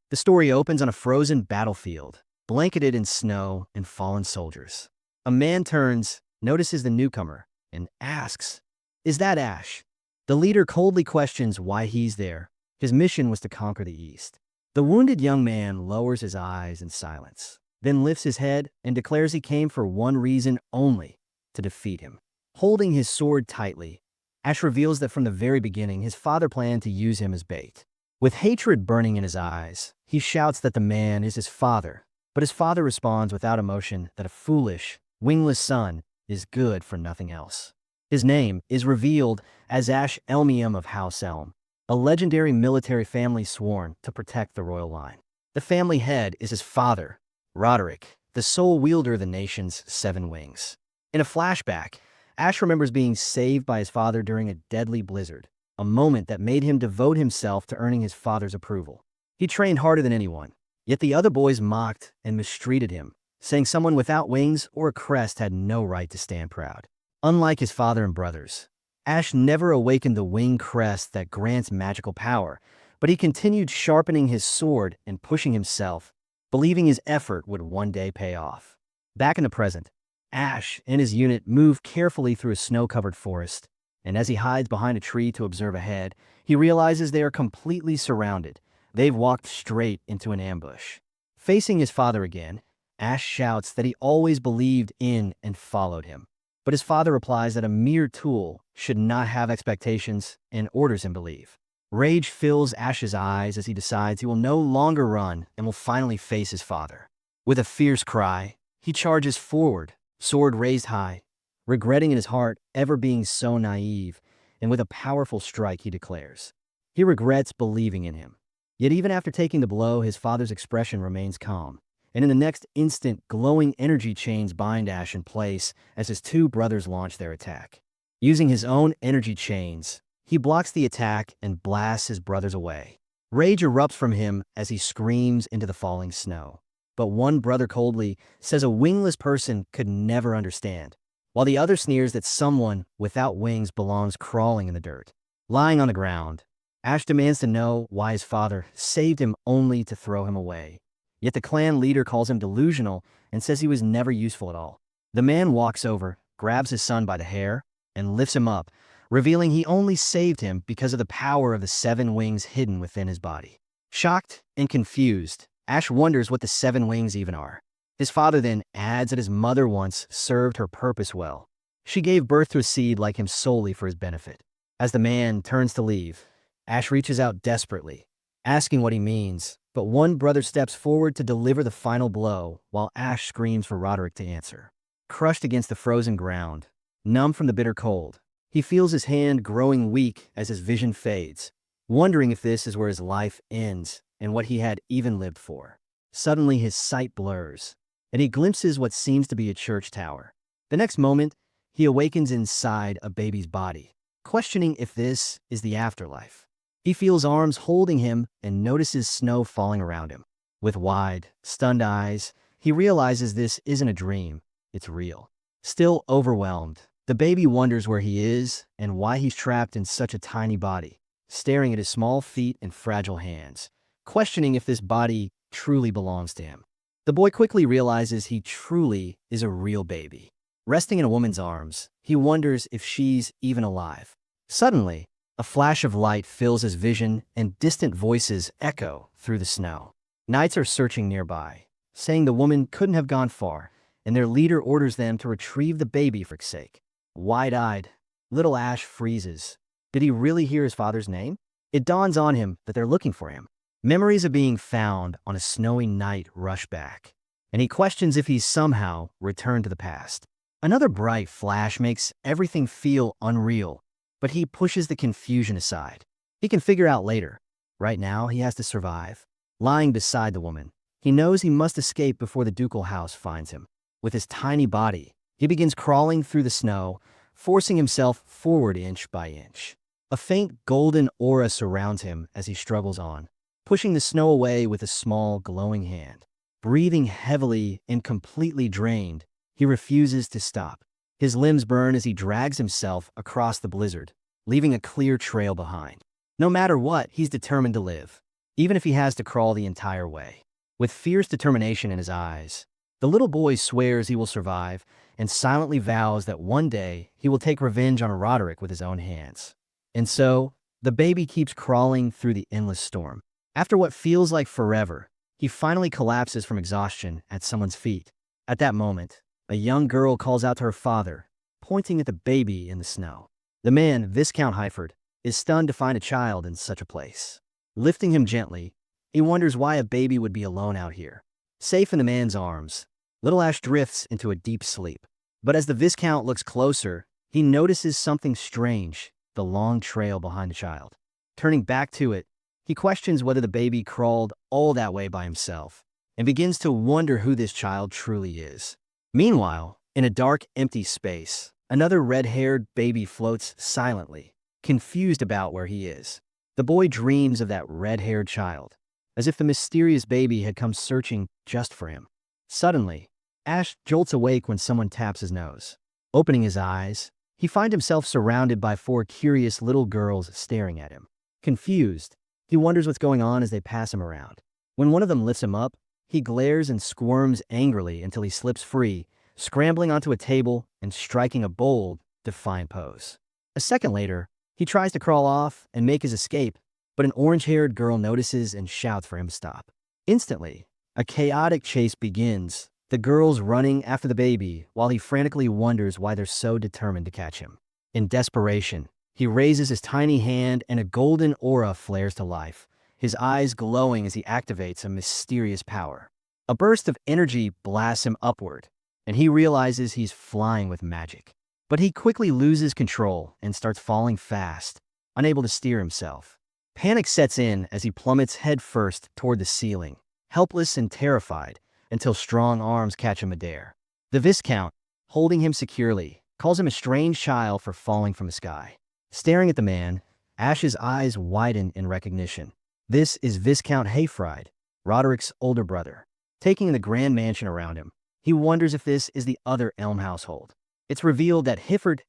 The story opens on a frozen battlefield, blanketed in snow and fallen soldiers. A man turns, notices the newcomer, and asks, "Is that Ash?" The leader coldly questions why he's there. His mission was to conquer the East. The wounded young man lowers his eyes in silence, then lifts his head and declares he came for one reason only: to defeat him. Holding his sword tightly, Ash reveals that from the very beginning, his father planned to use him as bait. With hatred burning in his eyes, he shouts that the man is his father, but his father responds without emotion that a foolish, wingless son is good for nothing else. His name is revealed as Ash Elmium of House Elm, a legendary military family sworn to protect the royal line. The family head is his father, Roderick, the sole wielder of the nation's 7 wings. In a flashback, Ash remembers being saved by his father during a deadly blizzard, a moment that made him devote himself to earning his father's approval. He trained harder than anyone, yet the other boys mocked and mistreated him, saying someone without wings or a crest had no right to stand proud. Unlike his father and brothers, Ash never awakened the wing crest that grants magical power, but he continued sharpening his sword and pushing himself, believing his effort would one day pay off. Back in the present, Ash and his unit move carefully through a snow-covered forest, and as he hides behind a tree to observe ahead, he realizes they are completely surrounded. They've walked straight into an ambush. Facing his father again, Ash shouts that he always believed in and followed him. But his father replies that a mere tool should not have expectations and orders him to leave. Rage fills Ash's eyes as he decides he will no longer run and will finally face his father. With a fierce cry, he charges forward, sword raised high, regretting in his heart ever being so naive, and with a powerful strike he declares he regrets believing in him. Yet even after taking the blow, his father's expression remains calm, and in the next instant, glowing energy chains bind Ash in place as his 2 brothers launch their attack. Using his own energy chains, he blocks the attack and blasts his brothers away. Rage erupts from him as he screams into the falling snow. But one brother coldly says a wingless person could never understand, while the other sneers that someone without wings belongs crawling in the dirt. Lying on the ground, Ash demands to know why his father saved him only to throw him away. Yet the clan leader calls him delusional and says he was never useful at all. The man walks over, grabs his son by the hair, and lifts him up, revealing he only saved him because of the power of the 7 wings hidden within his body. Shocked and confused, Ash wonders what the 7 wings even are. His father then adds that his mother once served her purpose well. She gave birth to a seed like him solely for his benefit. As the man turns to leave, Ash reaches out desperately, asking what he means, but one brother steps forward to deliver the final blow while Ash screams for Roderick to answer. Crushed against the frozen ground, numb from the bitter cold, he feels his hand growing weak as his vision fades, wondering if this is where his life ends and what he had even lived for. Suddenly his sight blurs, and he glimpses what seems to be a church tower. The next moment, he awakens inside a baby's body, questioning if this is the afterlife. He feels arms holding him and notices snow falling around him. With wide, stunned eyes, he realizes this isn't a dream, it's real. Still overwhelmed, the baby wonders where he is and why he's trapped in such a tiny body, staring at his small feet and fragile hands, questioning if this body truly belongs to him. The boy quickly realizes he truly is a real baby. Resting in a woman's arms, he wonders if she's even alive. Suddenly, a flash of light fills his vision and distant voices echo through the snow. Knights are searching nearby, saying the woman couldn't have gone far, and their leader orders them to retrieve the baby for its sake. Wide-eyed, little Ash freezes. Did he really hear his father's name? It dawns on him that they're looking for him. Memories of being found on a snowy night rush back, and he questions if he's somehow returned to the past. Another bright flash makes everything feel unreal, but he pushes the confusion aside. He can figure out later. Right now, he has to survive. Lying beside the woman, he knows he must escape before the ducal house finds him. With his tiny body, he begins crawling through the snow, forcing himself forward inch by inch. A faint golden aura surrounds him as he struggles on, pushing the snow away with a small, glowing hand. Breathing heavily and completely drained, he refuses to stop. His limbs burn as he drags himself across the blizzard, leaving a clear trail behind. No matter what, he's determined to live. even if he has to crawl the entire way. With fierce determination in his eyes, the little boy swears he will survive and silently vows that one day he will take revenge on Roderick with his own hands. And so, the baby keeps crawling through the endless storm. After what feels like forever, he finally collapses from exhaustion at someone's feet. At that moment, a young girl calls out to her father, pointing at the baby in the snow. The man, Viscount Heiford, is stunned to find a child in such a place. Lifting him gently, he wonders why a baby would be alone out here. Safe in the man's arms, little Ash drifts into a deep sleep. But as the Viscount looks closer, he notices something strange, the long trail behind the child. Turning back to it, he questions whether the baby crawled all that way by himself, and begins to wonder who this child truly is. Meanwhile, in a dark, empty space, another red-haired baby floats silently, confused about where he is. The boy dreams of that red-haired child, as if the mysterious baby had come searching just for him. Suddenly, Ash jolts awake when someone taps his nose. Opening his eyes, he finds himself surrounded by 4 curious little girls staring at him. Confused, he wonders what's going on as they pass him around. When one of them lifts him up, he glares and squirms angrily until he slips free, scrambling onto a table and striking a bold, defiant pose. A second later, he tries to crawl off and make his escape, but an orange-haired girl notices and shouts for him to stop. Instantly, a chaotic chase begins, the girls running after the baby while he frantically wonders why they're so determined to catch him. In desperation, he raises his tiny hand and a golden aura flares to life, his eyes glowing as he activates a mysterious power. A burst of energy blasts him upward, and he realizes he's flying with magic. But he quickly loses control and starts falling fast, unable to steer himself. Panic sets in as he plummets headfirst toward the ceiling, helpless and terrified, until strong arms catch him midair. The Viscount, holding him securely, calls him a strange child for falling from the sky. Staring at the man, Ash's eyes widen in recognition. This is Viscount Heifrid, Roderick's older brother. Taking the grand mansion around him, he wonders if this is the other Elm household. It's revealed that Heifrid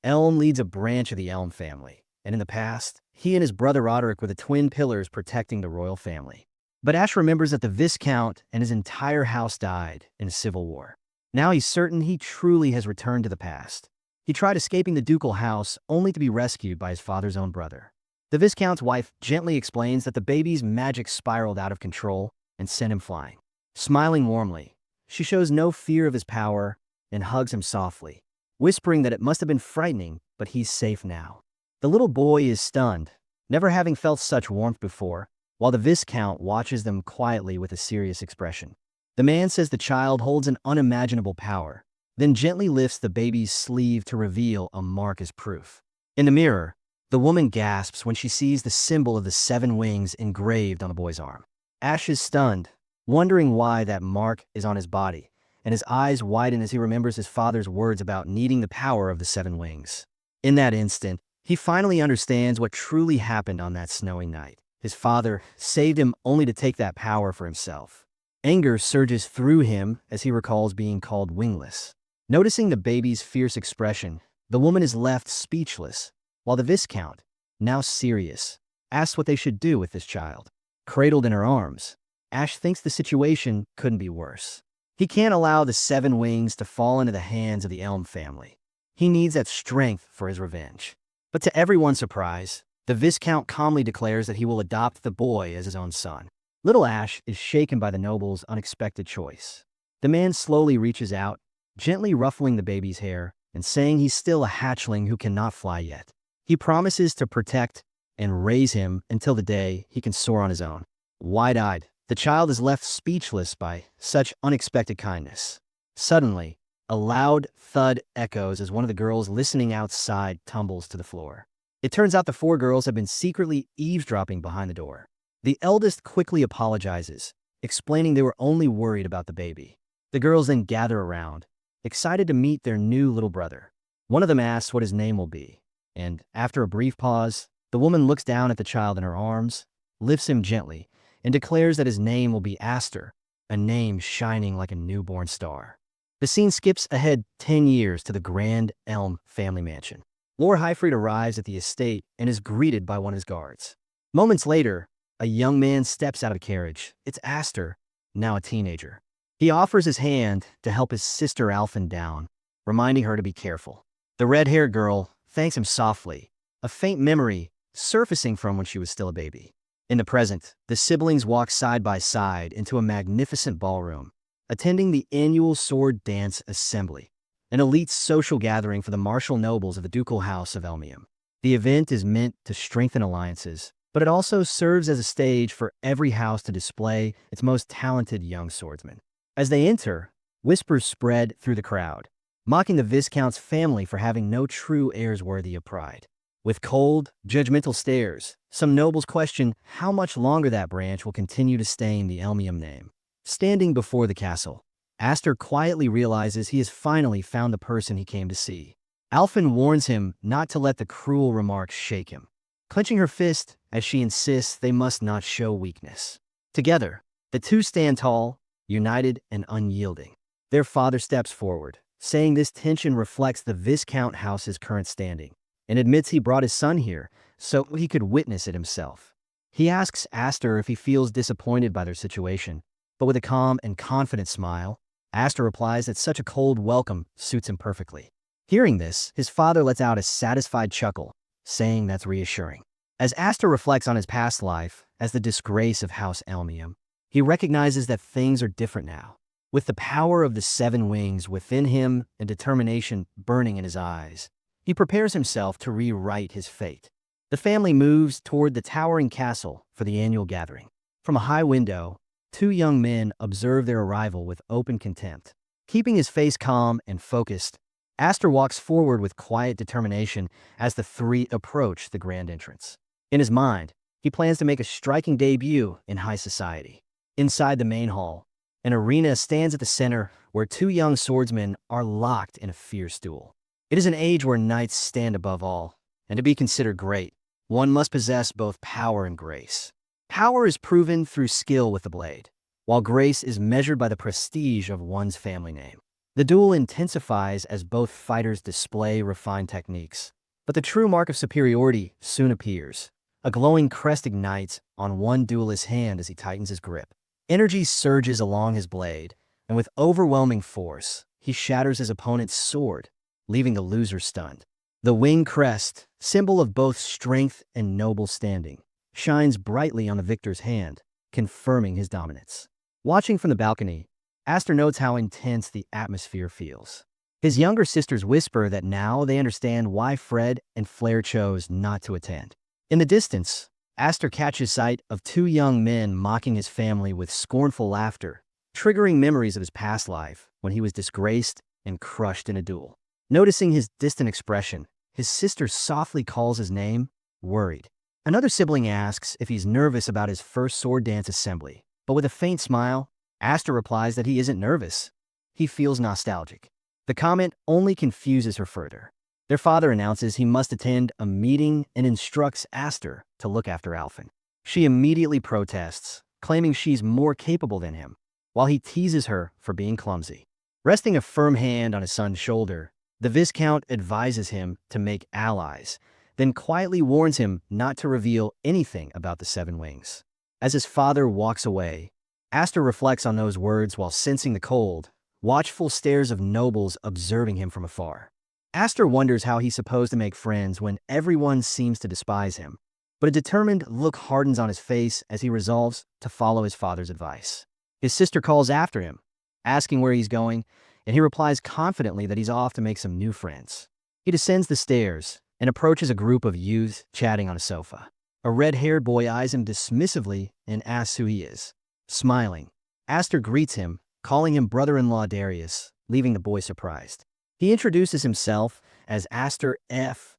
Elm leads a branch of the Elm family, and in the past, he and his brother Roderick were the twin pillars protecting the royal family. But Ash remembers that the Viscount and his entire house died in a civil war. Now he's certain he truly has returned to the past. He tried escaping the ducal house only to be rescued by his father's own brother. The Viscount's wife gently explains that the baby's magic spiraled out of control and sent him flying. Smiling warmly, she shows no fear of his power and hugs him softly, whispering that it must have been frightening, but he's safe now. The little boy is stunned, never having felt such warmth before, while the Viscount watches them quietly with a serious expression. The man says the child holds an unimaginable power, then gently lifts the baby's sleeve to reveal a mark as proof. In the mirror, the woman gasps when she sees the symbol of the 7 wings engraved on the boy's arm. Ash is stunned, wondering why that mark is on his body, and his eyes widen as he remembers his father's words about needing the power of the 7 wings. In that instant, he finally understands what truly happened on that snowy night. His father saved him only to take that power for himself. Anger surges through him as he recalls being called wingless. Noticing the baby's fierce expression, the woman is left speechless, while the Viscount, now serious, asks what they should do with this child. Cradled in her arms, Ash thinks the situation couldn't be worse. He can't allow the 7 wings to fall into the hands of the Elm family. He needs that strength for his revenge. But to everyone's surprise, the Viscount calmly declares that he will adopt the boy as his own son. Little Ash is shaken by the noble's unexpected choice. The man slowly reaches out, gently ruffling the baby's hair and saying he's still a hatchling who cannot fly yet. He promises to protect and raise him until the day he can soar on his own. Wide-eyed, the child is left speechless by such unexpected kindness. Suddenly, a loud thud echoes as one of the girls listening outside tumbles to the floor. It turns out the 4 girls have been secretly eavesdropping behind the door. The eldest quickly apologizes, explaining they were only worried about the baby. The girls then gather around, excited to meet their new little brother. One of them asks what his name will be, and after a brief pause, the woman looks down at the child in her arms, lifts him gently, and declares that his name will be Aster, a name shining like a newborn star. The scene skips ahead 10 years to the Grand Elm family mansion. Lord Heifrid arrives at the estate and is greeted by one of his guards. Moments later, A young man steps out of the carriage. It's Aster, now a teenager. He offers his hand to help his sister Alphen down, reminding her to be careful. The red-haired girl thanks him softly, a faint memory surfacing from when she was still a baby. In the present, the siblings walk side by side into a magnificent ballroom, attending the annual sword dance assembly, an elite social gathering for the martial nobles of the ducal house of Elmium. The event is meant to strengthen alliances, but it also serves as a stage for every house to display its most talented young swordsmen. As they enter, whispers spread through the crowd, mocking the Viscount's family for having no true heirs worthy of pride. With cold, judgmental stares, some nobles question how much longer that branch will continue to stain the Elmium name. Standing before the castle, Aster quietly realizes he has finally found the person he came to see. Alphen warns him not to let the cruel remarks shake him, clenching her fist as she insists they must not show weakness. Together, the two stand tall, united and unyielding. Their father steps forward, saying this tension reflects the Viscount house's current standing, and admits he brought his son here so he could witness it himself. He asks Aster if he feels disappointed by their situation, but with a calm and confident smile, Aster replies that such a cold welcome suits him perfectly. Hearing this, his father lets out a satisfied chuckle, saying that's reassuring. As Aster reflects on his past life as the disgrace of House Elmium, he recognizes that things are different now. With the power of the 7 wings within him and determination burning in his eyes, he prepares himself to rewrite his fate. The family moves toward the towering castle for the annual gathering. From a high window, 2 young men observe their arrival with open contempt. Keeping his face calm and focused, Aster walks forward with quiet determination as the 3 approach the grand entrance. In his mind, he plans to make a striking debut in high society. Inside the main hall, an arena stands at the center where 2 young swordsmen are locked in a fierce duel. It is an age where knights stand above all, and to be considered great, one must possess both power and grace. Power is proven through skill with the blade, while grace is measured by the prestige of one's family name. The duel intensifies as both fighters display refined techniques, but the true mark of superiority soon appears. A glowing crest ignites on one duelist's hand as he tightens his grip. Energy surges along his blade, and with overwhelming force, he shatters his opponent's sword, leaving the loser stunned. The wing crest, symbol of both strength and noble standing, shines brightly on the victor's hand, confirming his dominance. Watching from the balcony, Aster notes how intense the atmosphere feels. His younger sisters whisper that now they understand why Fred and Flair chose not to attend. In the distance, Aster catches sight of 2 young men mocking his family with scornful laughter, triggering memories of his past life when he was disgraced and crushed in a duel. Noticing his distant expression, his sister softly calls his name, worried. Another sibling asks if he's nervous about his first sword dance assembly, but with a faint smile, Aster replies that he isn't nervous. He feels nostalgic. The comment only confuses her further. Their father announces he must attend a meeting and instructs Aster to look after Alphen. She immediately protests, claiming she's more capable than him, while he teases her for being clumsy. Resting a firm hand on his son's shoulder, the Viscount advises him to make allies, then quietly warns him not to reveal anything about the 7 wings. As his father walks away, Aster reflects on those words while sensing the cold, watchful stares of nobles observing him from afar. Aster wonders how he's supposed to make friends when everyone seems to despise him, but a determined look hardens on his face as he resolves to follow his father's advice. His sister calls after him, asking where he's going, and he replies confidently that he's off to make some new friends. He descends the stairs and approaches a group of youths chatting on a sofa. A red-haired boy eyes him dismissively and asks who he is. Smiling, Aster greets him, calling him brother-in-law Darius, leaving the boy surprised. He introduces himself as Aster F.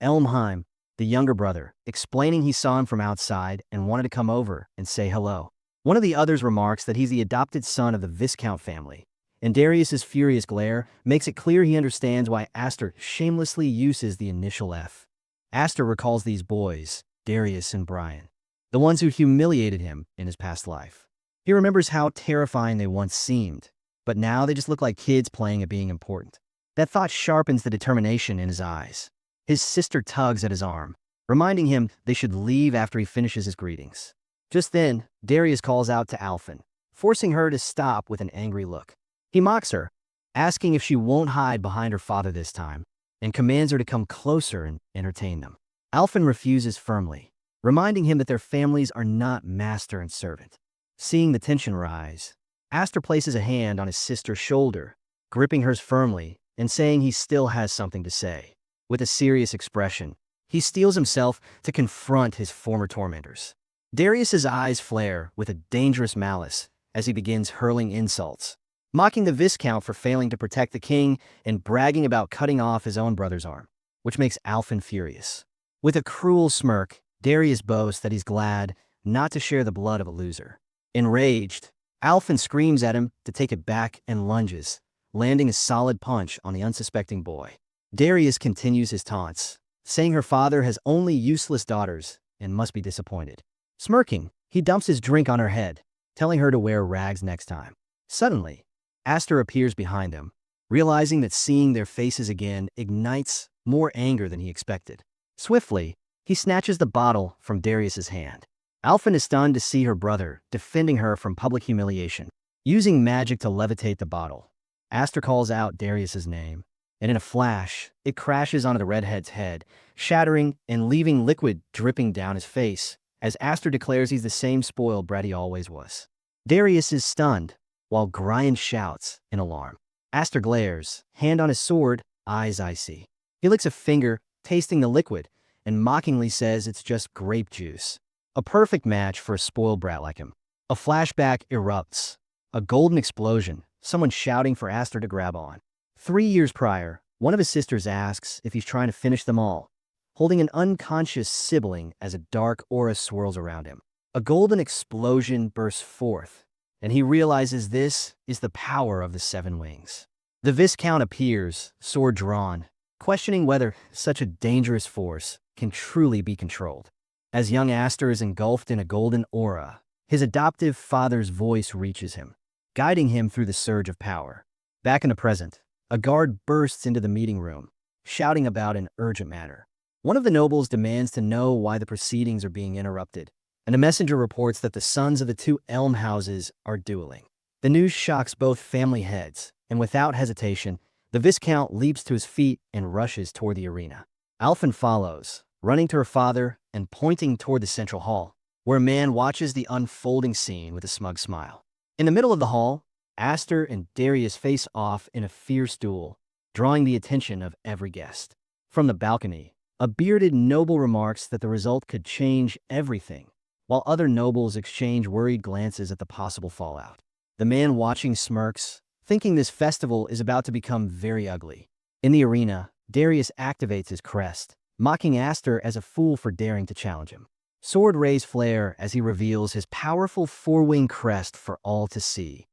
Elmheim, the younger brother, explaining he saw him from outside and wanted to come over and say hello. One of the others remarks that he's the adopted son of the Viscount family, and Darius's furious glare makes it clear he understands why Aster shamelessly uses the initial F. Aster recalls these boys, Darius and Brian, the ones who humiliated him in his past life. He remembers how terrifying they once seemed, but now they just look like kids playing at being important. That thought sharpens the determination in his eyes. His sister tugs at his arm, reminding him they should leave after he finishes his greetings. Just then, Darius calls out to Alphen, forcing her to stop with an angry look. He mocks her, asking if she won't hide behind her father this time, and commands her to come closer and entertain them. Alphen refuses firmly, reminding him that their families are not master and servant. Seeing the tension rise, Aster places a hand on his sister's shoulder, gripping hers firmly and saying he still has something to say. With a serious expression, he steels himself to confront his former tormentors. Darius's eyes flare with a dangerous malice as he begins hurling insults, mocking the Viscount for failing to protect the king and bragging about cutting off his own brother's arm, which makes Alphen furious. With a cruel smirk, Darius boasts that he's glad not to share the blood of a loser. Enraged, Alphen screams at him to take it back and lunges, landing a solid punch on the unsuspecting boy. Darius continues his taunts, saying her father has only useless daughters and must be disappointed. Smirking, he dumps his drink on her head, telling her to wear rags next time. Suddenly, Aster appears behind them, realizing that seeing their faces again ignites more anger than he expected. Swiftly, he snatches the bottle from Darius's hand. Alphen is stunned to see her brother defending her from public humiliation. Using magic to levitate the bottle, Aster calls out Darius's name, and in a flash, it crashes onto the redhead's head, shattering and leaving liquid dripping down his face, as Aster declares he's the same spoiled brat he always was. Darius is stunned, while Grian shouts in alarm. Aster glares, hand on his sword, eyes icy. He licks a finger, tasting the liquid, and mockingly says it's just grape juice. A perfect match for a spoiled brat like him. A flashback erupts. A golden explosion, someone shouting for Aster to grab on. 3 years prior, one of his sisters asks if he's trying to finish them all, holding an unconscious sibling as a dark aura swirls around him. A golden explosion bursts forth, and he realizes this is the power of the 7 wings. The Viscount appears, sword drawn, questioning whether such a dangerous force can truly be controlled. As young Aster is engulfed in a golden aura, his adoptive father's voice reaches him, guiding him through the surge of power. Back in the present, a guard bursts into the meeting room, shouting about an urgent matter. One of the nobles demands to know why the proceedings are being interrupted, and a messenger reports that the sons of the 2 elm houses are dueling. The news shocks both family heads, and without hesitation, the Viscount leaps to his feet and rushes toward the arena. Alphen follows, running to her father and pointing toward the central hall, where a man watches the unfolding scene with a smug smile. In the middle of the hall, Aster and Darius face off in a fierce duel, drawing the attention of every guest. From the balcony, a bearded noble remarks that the result could change everything, while other nobles exchange worried glances at the possible fallout. The man watching smirks, thinking this festival is about to become very ugly. In the arena, Darius activates his crest, mocking Aster as a fool for daring to challenge him. Sword rays flare as he reveals his powerful 4-wing crest for all to see,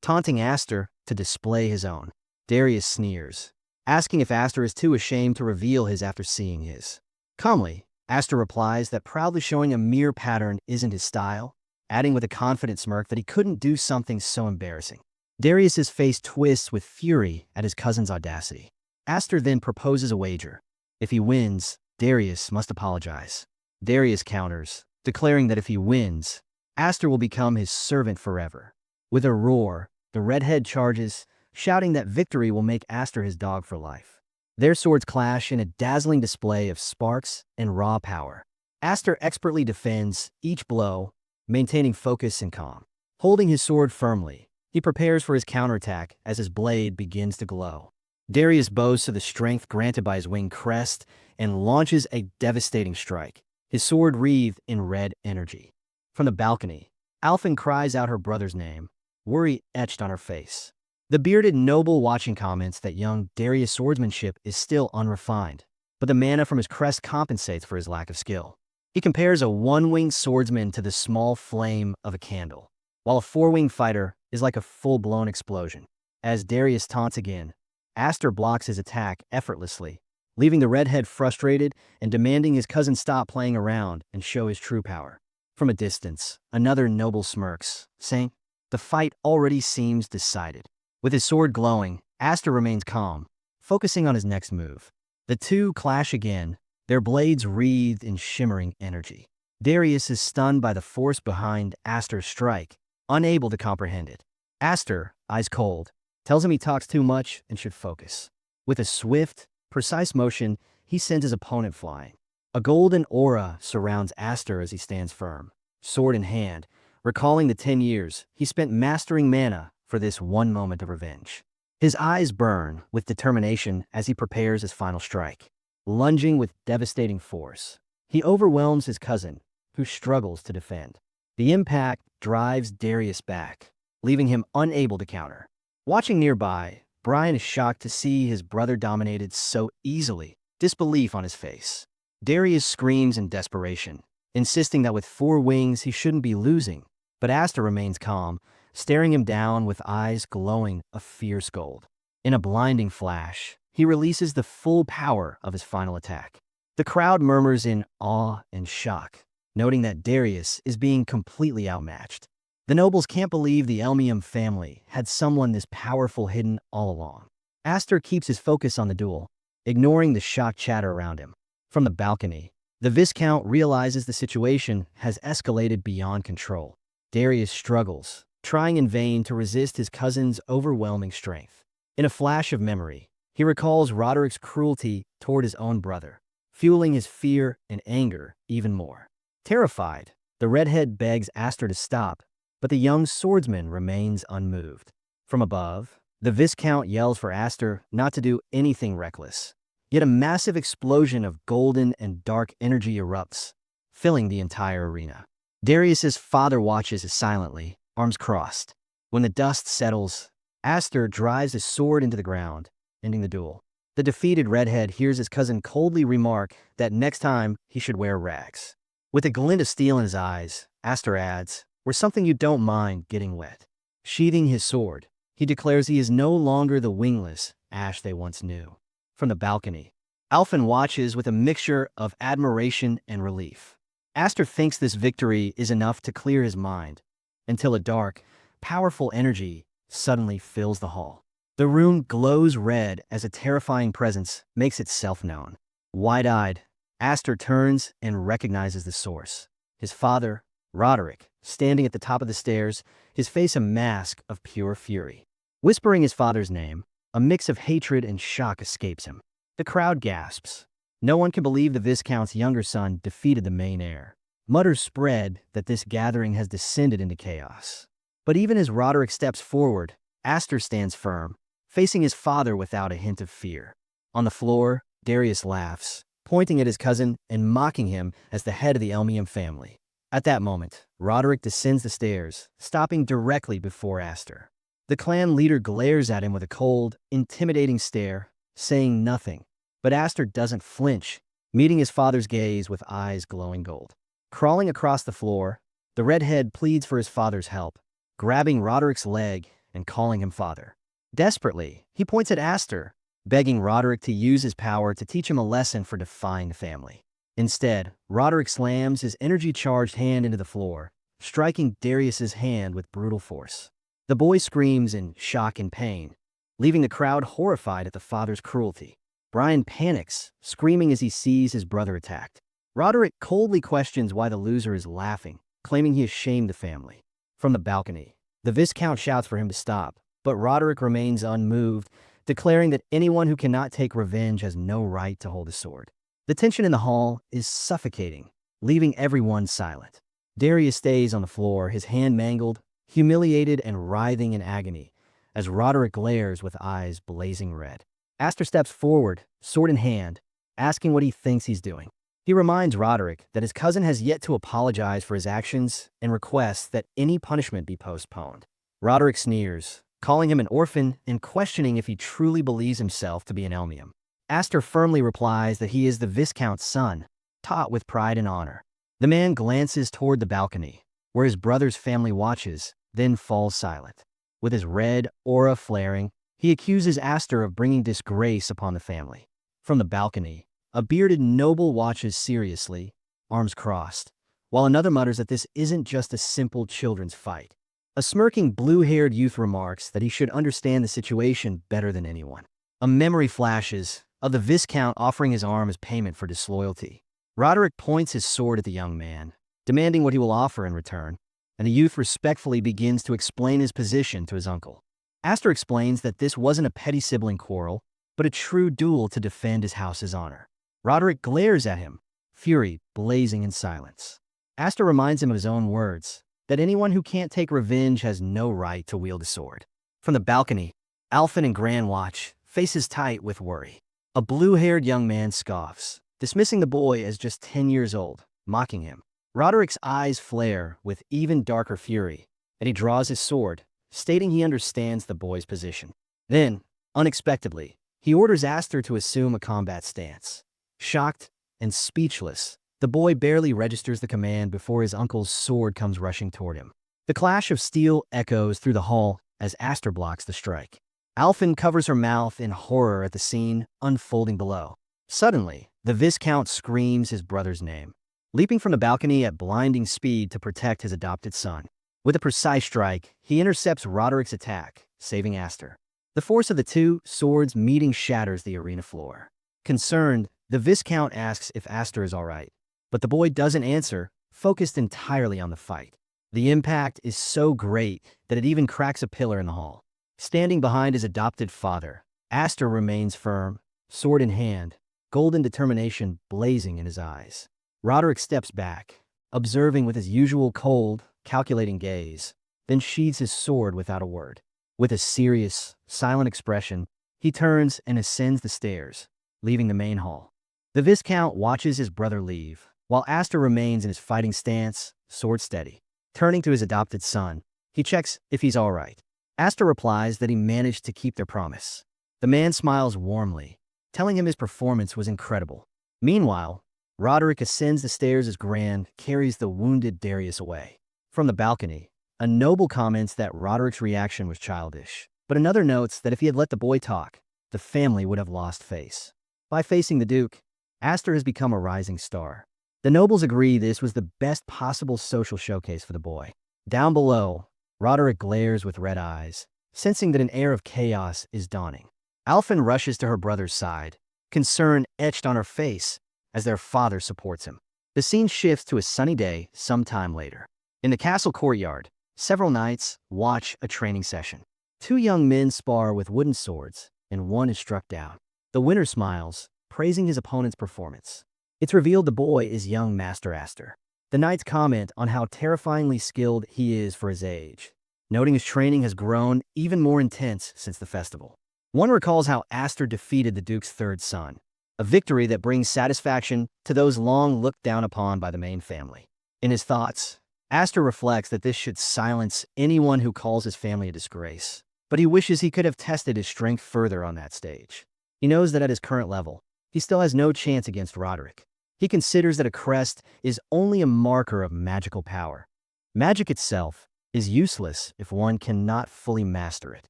taunting Aster to display his own. Darius sneers, asking if Aster is too ashamed to reveal his after seeing his. Calmly, Aster replies that proudly showing a mere pattern isn't his style, adding with a confident smirk that he couldn't do something so embarrassing. Darius's face twists with fury at his cousin's audacity. Aster then proposes a wager. If he wins, Darius must apologize. Darius counters, declaring that if he wins, Aster will become his servant forever. With a roar, the redhead charges, shouting that victory will make Aster his dog for life. Their swords clash in a dazzling display of sparks and raw power. Aster expertly defends each blow, maintaining focus and calm. Holding his sword firmly, he prepares for his counterattack as his blade begins to glow. Darius boasts of the strength granted by his winged crest and launches a devastating strike, his sword wreathed in red energy. From the balcony, Alphen cries out her brother's name, worry etched on her face. The bearded noble watching comments that young Darius' swordsmanship is still unrefined, but the mana from his crest compensates for his lack of skill. He compares a 1-winged swordsman to the small flame of a candle, while a 4-winged fighter is like a full-blown explosion. As Darius taunts again, Aster blocks his attack effortlessly, leaving the redhead frustrated and demanding his cousin stop playing around and show his true power. From a distance, another noble smirks, saying, "The fight already seems decided." With his sword glowing, Aster remains calm, focusing on his next move. The two clash again, their blades wreathed in shimmering energy. Darius is stunned by the force behind Astor's strike, unable to comprehend it. Astor, eyes cold, tells him he talks too much and should focus. With a swift, precise motion, he sends his opponent flying. A golden aura surrounds Astor as he stands firm, sword in hand, recalling the 10 years he spent mastering mana for this one moment of revenge. His eyes burn with determination as he prepares his final strike. Lunging with devastating force, he overwhelms his cousin, who struggles to defend. The impact drives Darius back, leaving him unable to counter. Watching nearby, Brian is shocked to see his brother dominated so easily, disbelief on his face. Darius screams in desperation, insisting that with 4 wings he shouldn't be losing, but Astor remains calm, staring him down with eyes glowing a fierce gold. In a blinding flash, he releases the full power of his final attack. The crowd murmurs in awe and shock, noting that Darius is being completely outmatched. The nobles can't believe the Elmium family had someone this powerful hidden all along. Astor keeps his focus on the duel, ignoring the shocked chatter around him. From the balcony, the Viscount realizes the situation has escalated beyond control. Darius struggles, trying in vain to resist his cousin's overwhelming strength. In a flash of memory, he recalls Roderick's cruelty toward his own brother, fueling his fear and anger even more. Terrified, the redhead begs Astor to stop, but the young swordsman remains unmoved. From above, the Viscount yells for Astor not to do anything reckless. Yet a massive explosion of golden and dark energy erupts, filling the entire arena. Darius's father watches silently, arms crossed. When the dust settles, Astor drives his sword into the ground, ending the duel. The defeated redhead hears his cousin coldly remark that next time he should wear rags. With a glint of steel in his eyes, Astor adds, "We're something you don't mind getting wet." Sheathing his sword, he declares he is no longer the wingless Ash they once knew. From the balcony, Alphen watches with a mixture of admiration and relief. Astor thinks this victory is enough to clear his mind, until a dark, powerful energy suddenly fills the hall. The room glows red as a terrifying presence makes itself known. Wide-eyed, Astor turns and recognizes the source. His father, Roderick, standing at the top of the stairs, his face a mask of pure fury. Whispering his father's name, a mix of hatred and shock escapes him. The crowd gasps. No one can believe the Viscount's younger son defeated the main heir. Mutters spread that this gathering has descended into chaos. But even as Roderick steps forward, Astor stands firm, facing his father without a hint of fear. On the floor, Darius laughs, pointing at his cousin and mocking him as the head of the Elmium family. At that moment, Roderick descends the stairs, stopping directly before Astor. The clan leader glares at him with a cold, intimidating stare, saying nothing. But Astor doesn't flinch, meeting his father's gaze with eyes glowing gold. Crawling across the floor, the redhead pleads for his father's help, grabbing Roderick's leg and calling him father. Desperately, he points at Astor, begging Roderick to use his power to teach him a lesson for defying the family. Instead, Roderick slams his energy-charged hand into the floor, striking Darius's hand with brutal force. The boy screams in shock and pain, leaving the crowd horrified at the father's cruelty. Brian panics, screaming as he sees his brother attacked. Roderick coldly questions why the loser is laughing, claiming he has shamed the family. From the balcony, the Viscount shouts for him to stop, but Roderick remains unmoved, declaring that anyone who cannot take revenge has no right to hold a sword. The tension in the hall is suffocating, leaving everyone silent. Darius stays on the floor, his hand mangled, humiliated and writhing in agony, as Roderick glares with eyes blazing red. Astor steps forward, sword in hand, asking what he thinks he's doing. He reminds Roderick that his cousin has yet to apologize for his actions and requests that any punishment be postponed. Roderick sneers, calling him an orphan and questioning if he truly believes himself to be an Elmium. Astor firmly replies that he is the Viscount's son, taught with pride and honor. The man glances toward the balcony, where his brother's family watches, then falls silent. With his red aura flaring, he accuses Astor of bringing disgrace upon the family. From the balcony, a bearded noble watches seriously, arms crossed, while another mutters that this isn't just a simple children's fight. A smirking blue-haired youth remarks that he should understand the situation better than anyone. A memory flashes of the Viscount offering his arm as payment for disloyalty. Roderick points his sword at the young man, demanding what he will offer in return, and the youth respectfully begins to explain his position to his uncle. Astor explains that this wasn't a petty sibling quarrel, but a true duel to defend his house's honor. Roderick glares at him, fury blazing in silence. Astor reminds him of his own words, that anyone who can't take revenge has no right to wield a sword. From the balcony, Alphen and Gran watch, faces tight with worry. A blue-haired young man scoffs, dismissing the boy as just 10 years old, mocking him. Roderick's eyes flare with even darker fury, and he draws his sword, stating he understands the boy's position. Then, unexpectedly, he orders Astor to assume a combat stance. Shocked and speechless, the boy barely registers the command before his uncle's sword comes rushing toward him. The clash of steel echoes through the hall as Astor blocks the strike. Alphen covers her mouth in horror at the scene unfolding below. Suddenly, the Viscount screams his brother's name, leaping from the balcony at blinding speed to protect his adopted son. With a precise strike, he intercepts Roderick's attack, saving Astor. The force of the two swords meeting shatters the arena floor. Concerned, the Viscount asks if Astor is all right, but the boy doesn't answer, focused entirely on the fight. The impact is so great that it even cracks a pillar in the hall. Standing behind his adopted father, Astor remains firm, sword in hand, golden determination blazing in his eyes. Roderick steps back, observing with his usual cold, calculating gaze, then sheathes his sword without a word. With a serious, silent expression, he turns and ascends the stairs, leaving the main hall. The Viscount watches his brother leave, while Astor remains in his fighting stance, sword steady. Turning to his adopted son, he checks if he's all right. Astor replies that he managed to keep their promise. The man smiles warmly, telling him his performance was incredible. Meanwhile, Roderick ascends the stairs as Gran carries the wounded Darius away. From the balcony, a noble comments that Roderick's reaction was childish, but another notes that if he had let the boy talk, the family would have lost face. By facing the Duke, Astor has become a rising star. The nobles agree this was the best possible social showcase for the boy. Down below, Roderick glares with red eyes, sensing that an air of chaos is dawning. Alphen rushes to her brother's side, concern etched on her face as their father supports him. The scene shifts to a sunny day sometime later. In the castle courtyard, several knights watch a training session. Two young men spar with wooden swords, and one is struck down. The winner smiles, praising his opponent's performance. It's revealed the boy is young Master Astor. The knights comment on how terrifyingly skilled he is for his age, noting his training has grown even more intense since the festival. One recalls how Astor defeated the Duke's third son, a victory that brings satisfaction to those long looked down upon by the main family. In his thoughts, Astor reflects that this should silence anyone who calls his family a disgrace, but he wishes he could have tested his strength further on that stage. He knows that at his current level, he still has no chance against Roderick. He considers that a crest is only a marker of magical power. Magic itself is useless if one cannot fully master it.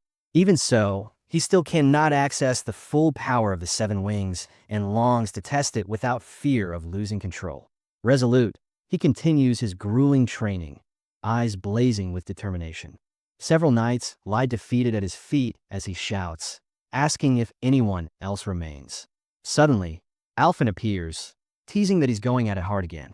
Even so, he still cannot access the full power of the seven wings and longs to test it without fear of losing control. Resolute, he continues his grueling training, eyes blazing with determination. Several knights lie defeated at his feet as he shouts, asking if anyone else remains. Suddenly, Alphen appears, teasing that he's going at it hard again.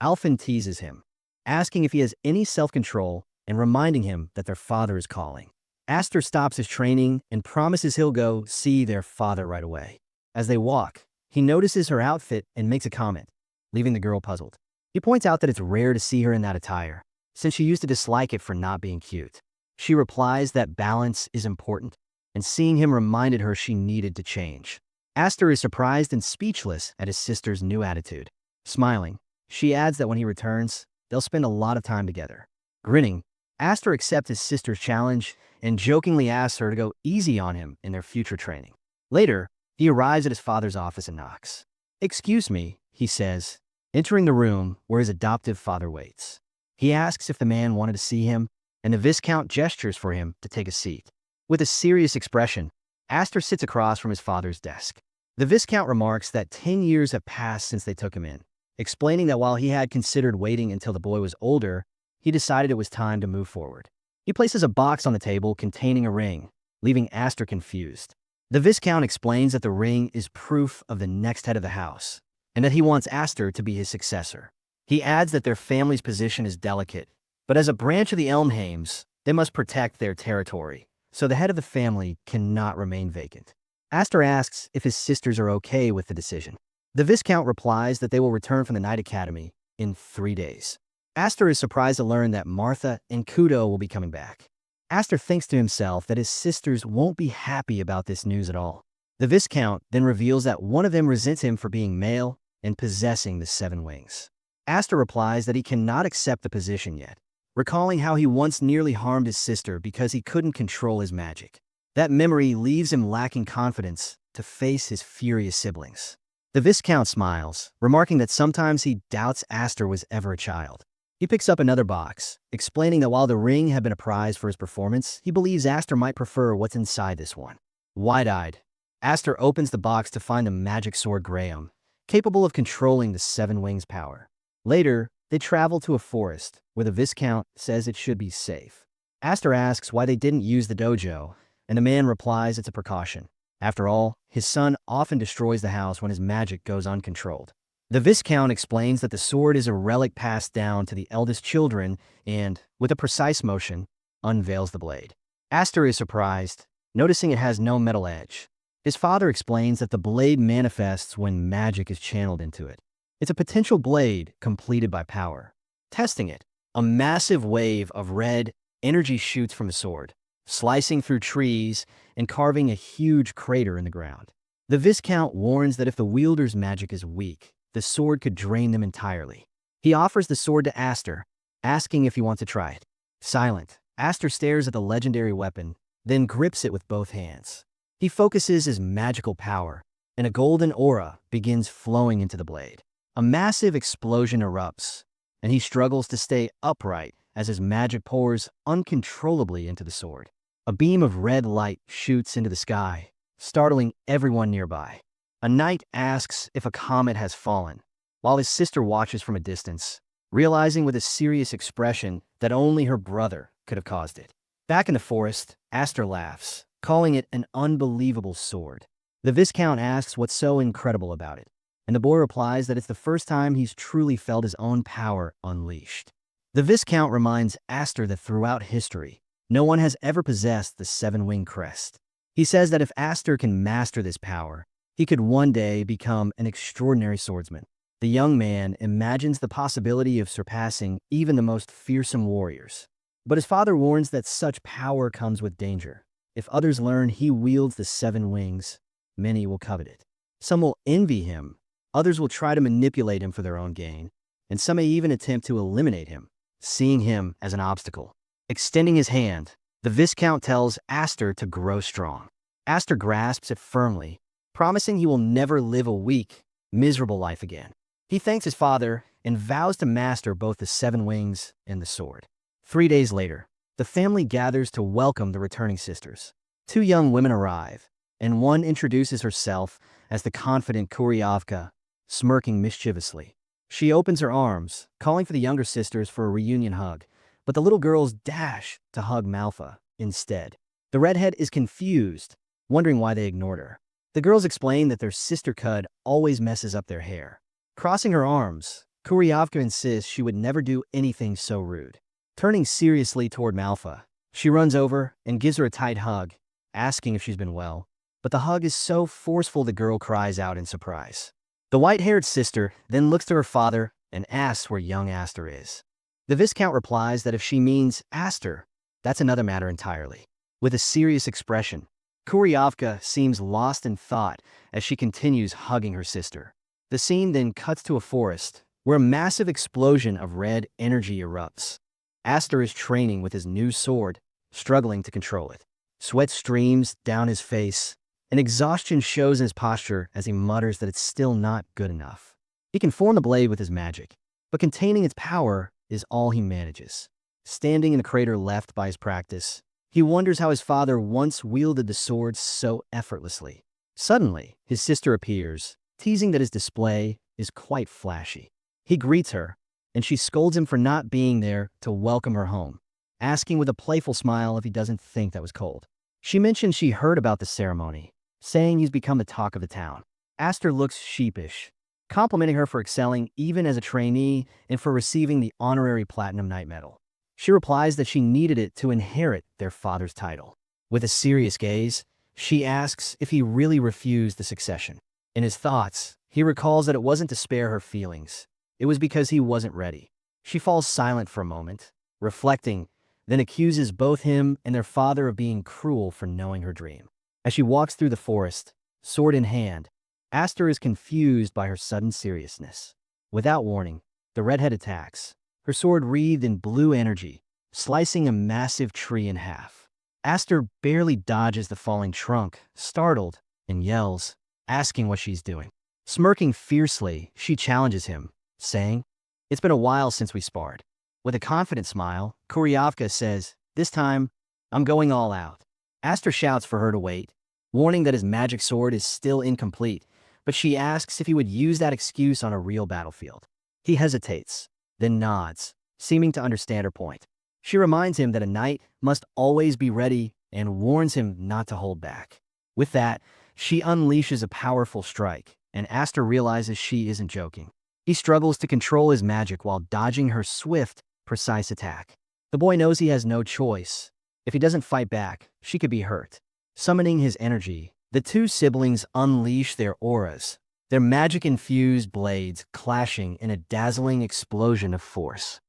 Alphen teases him, asking if he has any self-control and reminding him that their father is calling. Astor stops his training and promises he'll go see their father right away. As they walk, he notices her outfit and makes a comment, leaving the girl puzzled. He points out that it's rare to see her in that attire, since she used to dislike it for not being cute. She replies that balance is important, and seeing him reminded her she needed to change. Astor is surprised and speechless at his sister's new attitude. Smiling, she adds that when he returns, they'll spend a lot of time together. Grinning, Astor accepts his sister's challenge and jokingly asks her to go easy on him in their future training. Later, he arrives at his father's office and knocks. "Excuse me," he says, entering the room where his adoptive father waits. He asks if the man wanted to see him, and the Viscount gestures for him to take a seat. With a serious expression, Astor sits across from his father's desk. The Viscount remarks that 10 years have passed since they took him in, explaining that while he had considered waiting until the boy was older, he decided it was time to move forward. He places a box on the table containing a ring, leaving Astor confused. The Viscount explains that the ring is proof of the next head of the house, and that he wants Astor to be his successor. He adds that their family's position is delicate, but as a branch of the Elmheims, they must protect their territory, so the head of the family cannot remain vacant. Aster asks if his sisters are okay with the decision. The Viscount replies that they will return from the Night Academy in 3 days. Aster is surprised to learn that Martha and Kudo will be coming back. Aster thinks to himself that his sisters won't be happy about this news at all. The Viscount then reveals that one of them resents him for being male and possessing the 7 wings. Aster replies that he cannot accept the position yet, recalling how he once nearly harmed his sister because he couldn't control his magic. That memory leaves him lacking confidence to face his furious siblings. The Viscount smiles, remarking that sometimes he doubts Aster was ever a child. He picks up another box, explaining that while the ring had been a prize for his performance, he believes Aster might prefer what's inside this one. Wide-eyed, Aster opens the box to find a magic sword Graham, capable of controlling the 7 wings power. Later, they travel to a forest, where the Viscount says it should be safe. Aster asks why they didn't use the dojo, and the man replies it's a precaution. After all, his son often destroys the house when his magic goes uncontrolled. The Viscount explains that the sword is a relic passed down to the eldest children and, with a precise motion, unveils the blade. Aster is surprised, noticing it has no metal edge. His father explains that the blade manifests when magic is channeled into it. It's a potential blade completed by power. Testing it, a massive wave of red energy shoots from the sword, slicing through trees and carving a huge crater in the ground. The Viscount warns that if the wielder's magic is weak, the sword could drain them entirely. He offers the sword to Aster, asking if he wants to try it. Silent, Aster stares at the legendary weapon, then grips it with both hands. He focuses his magical power, and a golden aura begins flowing into the blade. A massive explosion erupts, and he struggles to stay upright as his magic pours uncontrollably into the sword. A beam of red light shoots into the sky, startling everyone nearby. A knight asks if a comet has fallen, while his sister watches from a distance, realizing with a serious expression that only her brother could have caused it. Back in the forest, Aster laughs, calling it an unbelievable sword. The Viscount asks what's so incredible about it, and the boy replies that it's the first time he's truly felt his own power unleashed. The Viscount reminds Aster that throughout history, no one has ever possessed the 7-winged crest. He says that if Aster can master this power, he could one day become an extraordinary swordsman. The young man imagines the possibility of surpassing even the most fearsome warriors. But his father warns that such power comes with danger. If others learn he wields the 7 wings, many will covet it. Some will envy him, others will try to manipulate him for their own gain, and some may even attempt to eliminate him, seeing him as an obstacle. Extending his hand, the Viscount tells Aster to grow strong. Aster grasps it firmly, promising he will never live a weak, miserable life again. He thanks his father and vows to master both the 7 wings and the sword. 3 days later, the family gathers to welcome the returning sisters. 2 young women arrive, and one introduces herself as the confident Kuryavka, smirking mischievously. She opens her arms, calling for the younger sisters for a reunion hug, but the little girls dash to hug Malfa instead. The redhead is confused, wondering why they ignored her. The girls explain that their sister Cud always messes up their hair. Crossing her arms, Kuryavka insists she would never do anything so rude. Turning seriously toward Malfa, she runs over and gives her a tight hug, asking if she's been well. But the hug is so forceful the girl cries out in surprise. The white-haired sister then looks to her father and asks where young Aster is. The Viscount replies that if she means Aster, that's another matter entirely. With a serious expression, Kuryavka seems lost in thought as she continues hugging her sister. The scene then cuts to a forest, where a massive explosion of red energy erupts. Aster is training with his new sword, struggling to control it. Sweat streams down his face, and exhaustion shows in his posture as he mutters that it's still not good enough. He can form the blade with his magic, but containing its power is all he manages. Standing in the crater left by his practice, he wonders how his father once wielded the sword so effortlessly. Suddenly, his sister appears, teasing that his display is quite flashy. He greets her, and she scolds him for not being there to welcome her home, asking with a playful smile if he doesn't think that was cold. She mentions she heard about the ceremony, saying he's become the talk of the town. Aster looks sheepish, complimenting her for excelling even as a trainee and for receiving the honorary Platinum Knight Medal. She replies that she needed it to inherit their father's title. With a serious gaze, she asks if he really refused the succession. In his thoughts, he recalls that it wasn't to spare her feelings. It was because he wasn't ready. She falls silent for a moment, reflecting, then accuses both him and their father of being cruel for knowing her dream. As she walks through the forest, sword in hand, Astor is confused by her sudden seriousness. Without warning, the redhead attacks, her sword wreathed in blue energy, slicing a massive tree in half. Astor barely dodges the falling trunk, startled, and yells, asking what she's doing. Smirking fiercely, she challenges him, saying, "It's been a while since we sparred." With a confident smile, Kuryavka says, "This time, I'm going all out." Astor shouts for her to wait, warning that his magic sword is still incomplete, but she asks if he would use that excuse on a real battlefield. He hesitates, then nods, seeming to understand her point. She reminds him that a knight must always be ready and warns him not to hold back. With that, she unleashes a powerful strike, and Astor realizes she isn't joking. He struggles to control his magic while dodging her swift, precise attack. The boy knows he has no choice. If he doesn't fight back, she could be hurt. Summoning his energy, the two siblings unleash their auras, their magic-infused blades clashing in a dazzling explosion of force.